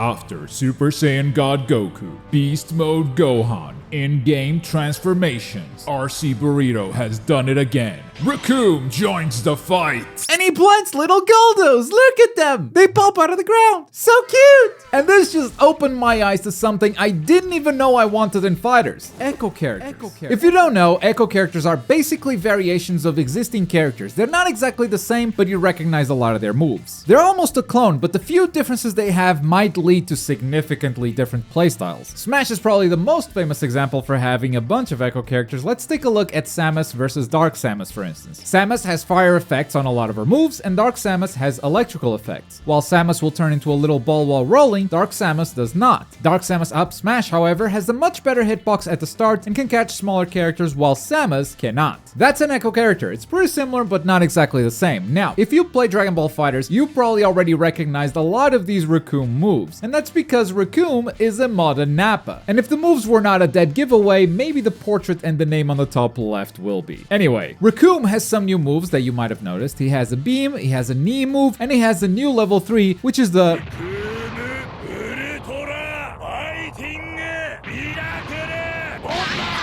After Super Saiyan God Goku, Beast Mode Gohan, in-game transformations, RC Burrito has done it again. Recoome joins the fight! And he plants little Goldos! Look at them! They pop out of the ground! So cute! And this just opened my eyes to something I didn't even know I wanted in fighters. Echo characters. If you don't know, echo characters are basically variations of existing characters. They're not exactly the same, but you recognize a lot of their moves. They're almost a clone, but the few differences they have might lead to significantly different playstyles. Smash is probably the most famous example for having a bunch of echo characters. Let's take a look at Samus versus Dark Samus, for instance. Samus has fire effects on a lot of her moves, and Dark Samus has electrical effects. While Samus will turn into a little ball while rolling, Dark Samus does not. Dark Samus up smash, however, has a much better hitbox at the start and can catch smaller characters, while Samus cannot. That's an echo character. It's pretty similar, but not exactly the same. Now, if you play Dragon Ball FighterZ, you probably already recognized a lot of these Recoome moves, and that's because Recoome is a modern Nappa. And if the moves were not a dead giveaway, maybe the portrait and the name on the top left will be. Anyway, Recoome has some new moves that you might have noticed. He has a beam, he has a knee move, and he has a new level 3, which is the...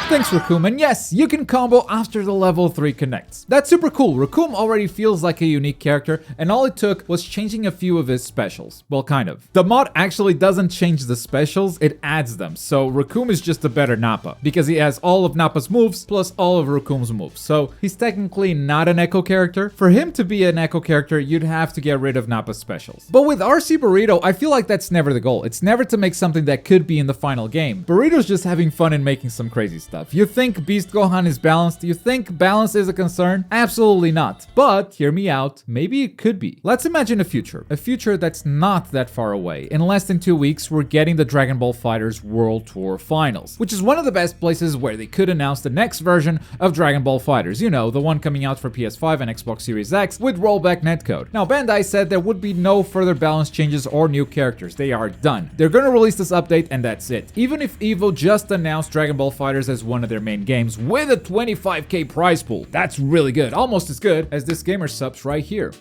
Thanks, Recoome, and yes, you can combo after the level 3 connects. That's super cool. Recoome already feels like a unique character, and all it took was changing a few of his specials. Well, kind of. The mod actually doesn't change the specials, it adds them. So Recoome is just a better Nappa, because he has all of Nappa's moves, plus all of Recoome's moves. So he's technically not an echo character. For him to be an echo character, you'd have to get rid of Nappa's specials. But with RC Burrito, I feel like that's never the goal. It's never to make something that could be in the final game. Burrito's just having fun and making some crazy stuff. You think Beast Gohan is balanced? You think balance is a concern? Absolutely not. But, hear me out, maybe it could be. Let's imagine a future that's not that far away. In less than 2 weeks, we're getting the Dragon Ball FighterZ World Tour Finals, which is one of the best places where they could announce the next version of Dragon Ball FighterZ. You know, the one coming out for PS5 and Xbox Series X with rollback netcode. Now, Bandai said there would be no further balance changes or new characters. They are done. They're gonna release this update and that's it. Even if EVO just announced Dragon Ball FighterZ as one of their main games with a 25k prize pool. That's really good. Almost as good as this gamer subs right here.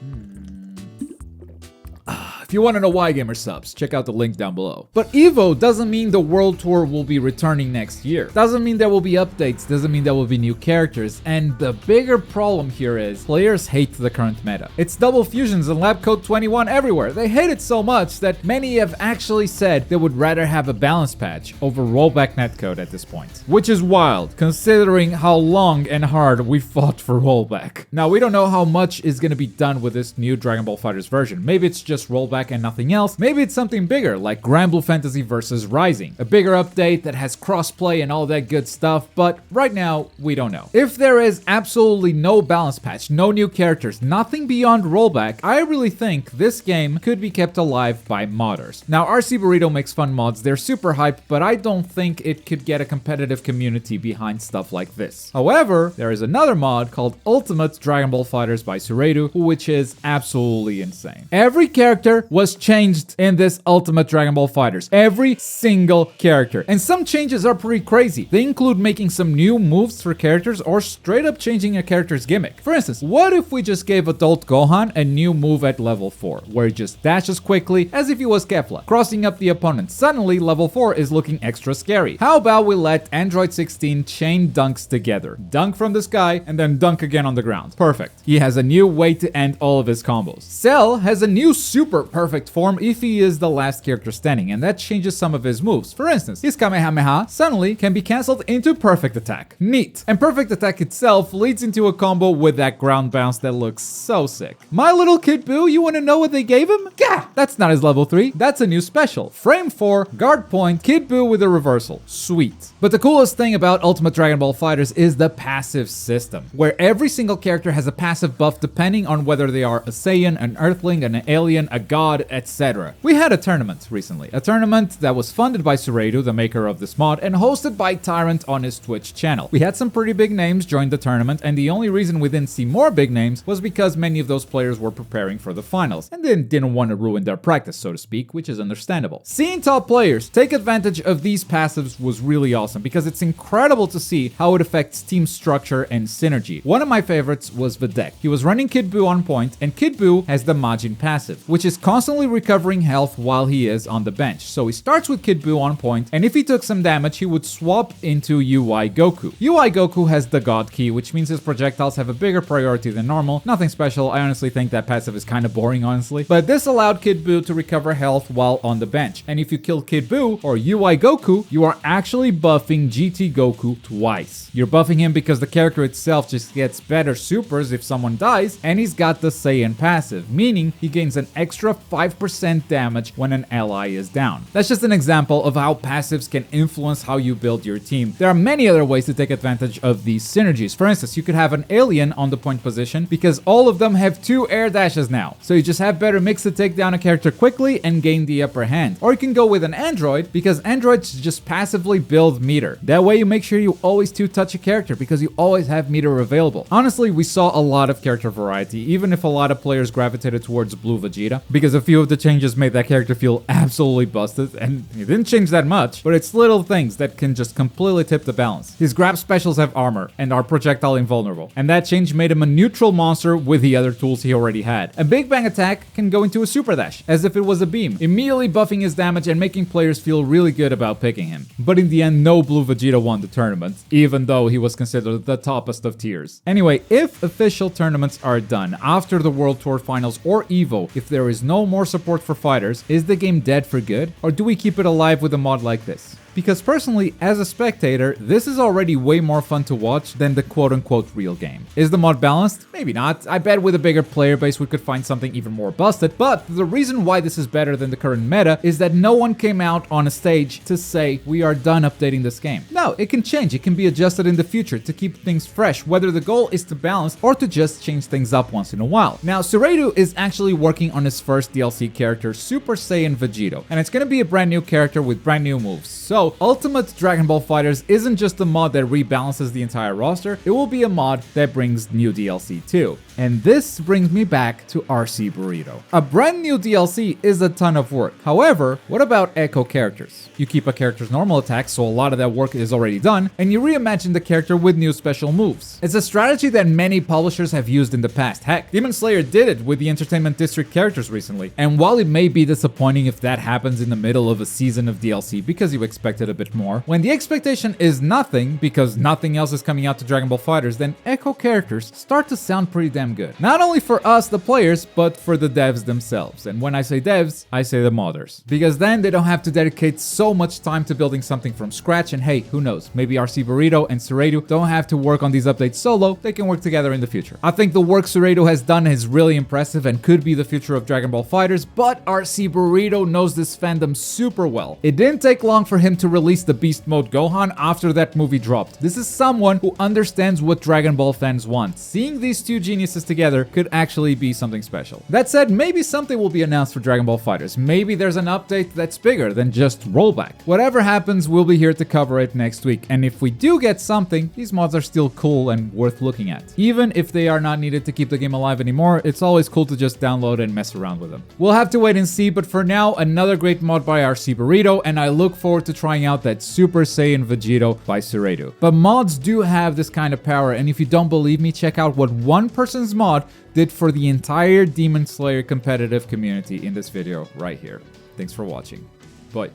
If you want to know why, gamer subs, check out the link down below. But EVO doesn't mean the World Tour will be returning next year. Doesn't mean there will be updates, doesn't mean there will be new characters, and the bigger problem here is players hate the current meta. It's double fusions and lab code 21 everywhere. They hate it so much that many have actually said they would rather have a balance patch over rollback netcode at this point. Which is wild, considering how long and hard we fought for rollback. Now, we don't know how much is going to be done with this new Dragon Ball FighterZ version. Maybe it's just rollback and nothing else. Maybe it's something bigger, like Grand Blue Fantasy vs. Rising. A bigger update that has crossplay and all that good stuff, but right now, we don't know. If there is absolutely no balance patch, no new characters, nothing beyond rollback, I really think this game could be kept alive by modders. Now, RC Burrito makes fun mods, they're super hype, but I don't think it could get a competitive community behind stuff like this. However, there is another mod called Ultimate Dragon Ball FighterZ by Suredu, which is absolutely insane. Every character was changed in this Ultimate Dragon Ball FighterZ. Every single character. And some changes are pretty crazy. They include making some new moves for characters or straight up changing a character's gimmick. For instance, what if we just gave adult Gohan a new move at level 4, where he just dashes quickly as if he was Kefla, crossing up the opponent. Suddenly, level 4 is looking extra scary. How about we let Android 16 chain dunks together? Dunk from the sky and then dunk again on the ground. Perfect. He has a new way to end all of his combos. Cell has a new super perfect form if he is the last character standing, and that changes some of his moves. For instance, his Kamehameha suddenly can be cancelled into perfect attack. Neat. And perfect attack itself leads into a combo with that ground bounce that looks so sick. My little Kid Buu, you wanna know what they gave him? Gah! That's not his level 3, that's a new special. Frame 4, guard point, Kid Buu with a reversal. Sweet. But the coolest thing about Ultimate Dragon Ball FighterZ is the passive system, where every single character has a passive buff depending on whether they are a Saiyan, an Earthling, an alien, a god, etc. We had a tournament recently, a tournament that was funded by Suredu, the maker of this mod, and hosted by Tyrant on his Twitch channel. We had some pretty big names join the tournament, and the only reason we didn't see more big names was because many of those players were preparing for the finals, and then didn't want to ruin their practice, so to speak, which is understandable. Seeing top players take advantage of these passives was really awesome, because it's incredible to see how it affects team structure and synergy. One of my favorites was Videk. He was running Kid Buu on point, and Kid Buu has the Majin passive, which is constantly recovering health while he is on the bench. So he starts with Kid Buu on point, and if he took some damage, he would swap into UI Goku. UI Goku has the God Key, which means his projectiles have a bigger priority than normal. Nothing special. I honestly think that passive is kind of boring, honestly. But this allowed Kid Buu to recover health while on the bench. And if you kill Kid Buu or UI Goku, you are actually buffing GT Goku twice. You're buffing him because the character itself just gets better supers if someone dies, and he's got the Saiyan passive, meaning he gains an extra 5% damage when an ally is down. That's just an example of how passives can influence how you build your team. There are many other ways to take advantage of these synergies. For instance, you could have an alien on the point position because all of them have 2 air dashes now. So you just have better mix to take down a character quickly and gain the upper hand. Or you can go with an android because androids just passively build meter. That way you make sure you always 2-touch a character because you always have meter available. Honestly, we saw a lot of character variety, even if a lot of players gravitated towards Blue Vegeta, because a few of the changes made that character feel absolutely busted, and it didn't change that much, but it's little things that can just completely tip the balance. His grab specials have armor and are projectile invulnerable, and that change made him a neutral monster with the other tools he already had. A Big Bang attack can go into a super dash, as if it was a beam, immediately buffing his damage and making players feel really good about picking him. But in the end, no Blue Vegeta won the tournament, even though he was considered the toppest of tiers. Anyway, if official tournaments are done after the World Tour Finals or EVO, if there is no more support for fighters, is the game dead for good? Or do we keep it alive with a mod like this? Because personally, as a spectator, this is already way more fun to watch than the quote-unquote real game. Is the mod balanced? Maybe not. I bet with a bigger player base we could find something even more busted, but the reason why this is better than the current meta is that no one came out on a stage to say, we are done updating this game. No, it can change, it can be adjusted in the future to keep things fresh, whether the goal is to balance or to just change things up once in a while. Now, Suredu is actually working on his first DLC character, Super Saiyan Vegito, and it's gonna be a brand new character with brand new moves. So, Ultimate Dragon Ball FighterZ isn't just a mod that rebalances the entire roster, it will be a mod that brings new DLC too. And this brings me back to RC Burrito. A brand new DLC is a ton of work. However, what about echo characters? You keep a character's normal attack, so a lot of that work is already done, and you reimagine the character with new special moves. It's a strategy that many publishers have used in the past. Heck, Demon Slayer did it with the Entertainment District characters recently. And while it may be disappointing if that happens in the middle of a season of DLC because you expected a bit more, when the expectation is nothing because nothing else is coming out to Dragon Ball FighterZ, then echo characters start to sound pretty damn good. Not only for us, the players, but for the devs themselves. And when I say devs, I say the modders. Because then they don't have to dedicate so much time to building something from scratch, and hey, who knows, maybe RC Burrito and Suredu don't have to work on these updates solo, they can work together in the future. I think the work Suredu has done is really impressive and could be the future of Dragon Ball FighterZ, but RC Burrito knows this fandom super well. It didn't take long for him to release the Beast Mode Gohan after that movie dropped. This is someone who understands what Dragon Ball fans want. Seeing these two geniuses together could actually be something special. That said, maybe something will be announced for Dragon Ball FighterZ. Maybe there's an update that's bigger than just rollback. Whatever happens, we'll be here to cover it next week. And if we do get something, these mods are still cool and worth looking at. Even if they are not needed to keep the game alive anymore, it's always cool to just download and mess around with them. We'll have to wait and see, but for now, another great mod by RC Burrito, and I look forward to trying out that Super Saiyan Vegito by Suredu. But mods do have this kind of power, and if you don't believe me, check out what one person's mod did for the entire Demon Slayer competitive community in this video right here. Thanks for watching. Bye.